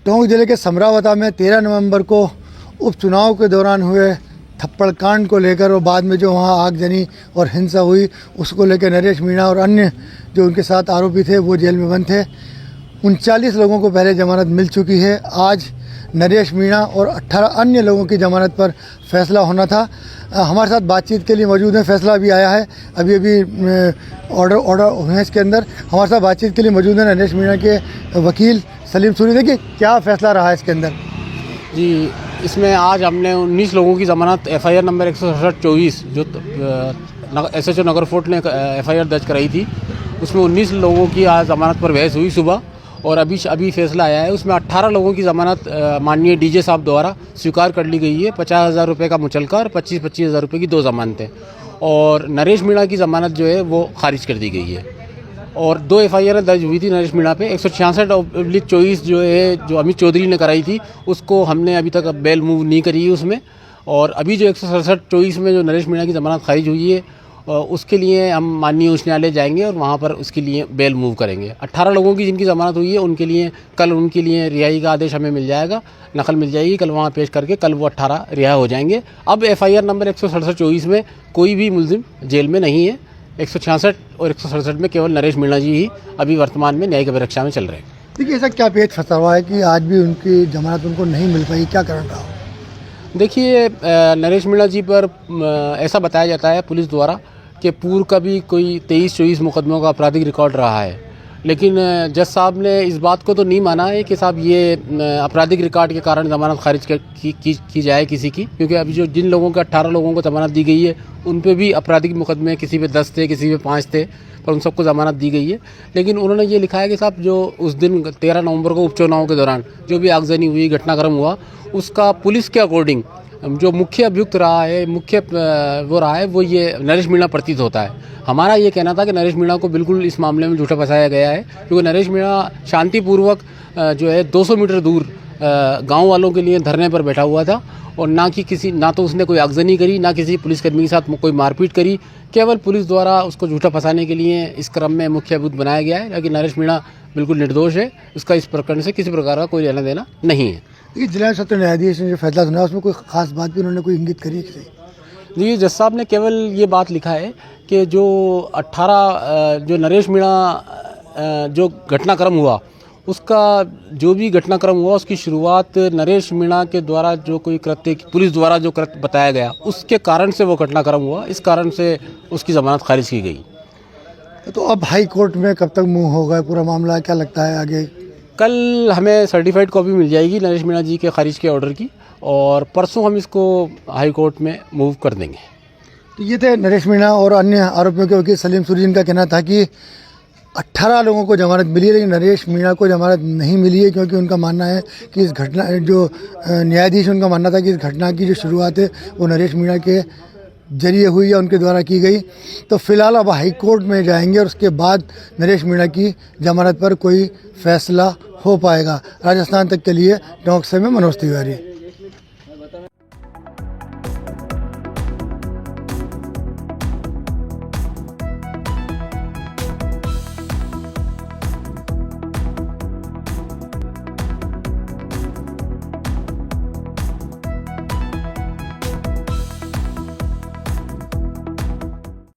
टोंक जिले के समरावता में 13 नवंबर को उपचुनाव के दौरान हुए थप्पड़ कांड को लेकर और बाद में जो वहां आगजनी और हिंसा हुई उसको लेकर नरेश मीणा और अन्य जो उनके साथ आरोपी थे वो जेल में बंद थे। 39 लोगों को पहले जमानत मिल चुकी है। आज नरेश मीणा और 18 अन्य लोगों की जमानत पर फैसला होना था। हमारे साथ बातचीत के लिए मौजूद है, फैसला भी आया है, अभी ऑर्डर हुए हैं इसके अंदर। हमारे साथ बातचीत के लिए मौजूद है नरेश मीणा के वकील सलीम सूरी। देखिए क्या फैसला रहा है इसके अंदर। जी, इसमें आज हमने 19 लोगों की ज़मानत FIR नंबर 167/24 जो SHO नगर फोर्ट ने FIR दर्ज कराई थी, उसमें 19 लोगों की आज ज़मानत पर बहस हुई सुबह, और अभी फैसला आया है। उसमें 18 लोगों की ज़मानत माननीय DJ साहब द्वारा स्वीकार कर ली गई है। 50,000 रुपये का मुचलका और 25,000 रुपये की 2 ज़मानतें, और नरेश मीणा की ज़मानत जो है वो खारिज कर दी गई है। और 2 FIR दर्ज हुई थी नरेश मीणा पे। 166/24 जो है, जो अमित चौधरी ने कराई थी, उसको हमने अभी तक बेल मूव नहीं करी है उसमें। और अभी जो 167/24 में जो नरेश मीणा की ज़मानत खारिज हुई है, उसके लिए हम माननीय उच्च न्यायालय जाएंगे और वहाँ पर उसके लिए बेल मूव करेंगे। 18 लोगों की जिनकी ज़मानत हुई है उनके लिए कल उनके लिए रिहाई का आदेश हमें मिल जाएगा, नकल मिल जाएगी, कल वहाँ पेश करके कल वो 18 रिहा हो जाएंगे। अब FIR नंबर 167/24 में कोई भी मुलजिम जेल में नहीं है। 166 और 167 में केवल नरेश मीणा जी ही अभी वर्तमान में न्यायिक अभिरक्षा में चल रहे हैं। देखिए ऐसा क्या पेच फंसा हुआ है कि आज भी उनकी जमानत उनको नहीं मिल पाई, क्या कारण रहा? देखिए, नरेश मीणा जी पर ऐसा बताया जाता है पुलिस द्वारा कि पूर्व का भी कोई 23-24 मुकदमों का आपराधिक रिकॉर्ड रहा है, लेकिन जज साहब ने इस बात को तो नहीं माना है कि साहब ये आपराधिक रिकॉर्ड के कारण ज़मानत खारिज की जाए किसी की, क्योंकि अभी जो जिन लोगों का 18 लोगों को ज़मानत दी गई है उन पे भी आपराधिक मुकदमे, किसी पे 10 थे, किसी पे 5 थे, पर उन सबको ज़मानत दी गई है। लेकिन उन्होंने ये लिखा है कि साहब जो उस दिन 13 नवंबर को उपचुनाव के दौरान जो भी आगजनी हुई, घटनाक्रम हुआ, उसका पुलिस के अकॉर्डिंग जो मुख्य अभियुक्त रहा है, वो ये नरेश मीणा प्रतीत होता है। हमारा ये कहना था कि नरेश मीणा को बिल्कुल इस मामले में झूठा फंसाया गया है, क्योंकि नरेश मीणा शांतिपूर्वक जो है 200 मीटर दूर गांव वालों के लिए धरने पर बैठा हुआ था, और ना तो उसने कोई आगजनी करी, ना किसी पुलिसकर्मी के साथ कोई मारपीट करी। केवल पुलिस द्वारा उसको झूठा फंसाने के लिए इस क्रम में मुख्य अभियुक्त बनाया गया है। लेकिन नरेश मीणा बिल्कुल निर्दोष है, उसका इस प्रकरण से किसी प्रकार का कोई लेना देना नहीं है। देखिए जिला सत्र न्यायाधीश ने जो फैसला सुना उसमें कोई खास बात भी उन्होंने कोई इंगित करी है? जी, जज साहब ने केवल ये बात लिखा है कि जो 18 जो नरेश मीणा जो घटनाक्रम हुआ, उसका जो भी घटनाक्रम हुआ उसकी शुरुआत नरेश मीणा के द्वारा जो कोई कृत्य, पुलिस द्वारा जो कृत्य बताया गया, उसके कारण से वो घटनाक्रम हुआ, इस कारण से उसकी ज़मानत खारिज की गई। तो अब हाई कोर्ट में कब तक मूव होगा पूरा मामला, क्या लगता है आगे? कल हमें सर्टिफाइड कॉपी मिल जाएगी नरेश मीणा जी के खारिज के ऑर्डर की, और परसों हम इसको हाई कोर्ट में मूव कर देंगे। तो ये थे नरेश मीणा और अन्य आरोपियों के वकील सलीम सूरी। इनका कहना था कि 18 लोगों को जमानत मिली है, लेकिन नरेश मीणा को जमानत नहीं मिली है, क्योंकि उनका मानना है कि इस घटना जो न्यायाधीश उनका मानना था कि इस घटना की जो शुरुआत है वो नरेश मीणा के जरिए हुई या उनके द्वारा की गई। तो फिलहाल अब हाई कोर्ट में जाएंगे और उसके बाद नरेश मीणा की जमानत पर कोई फैसला हो पाएगा। राजस्थान तक के लिए टोंक से मैं मनोज तिवारी।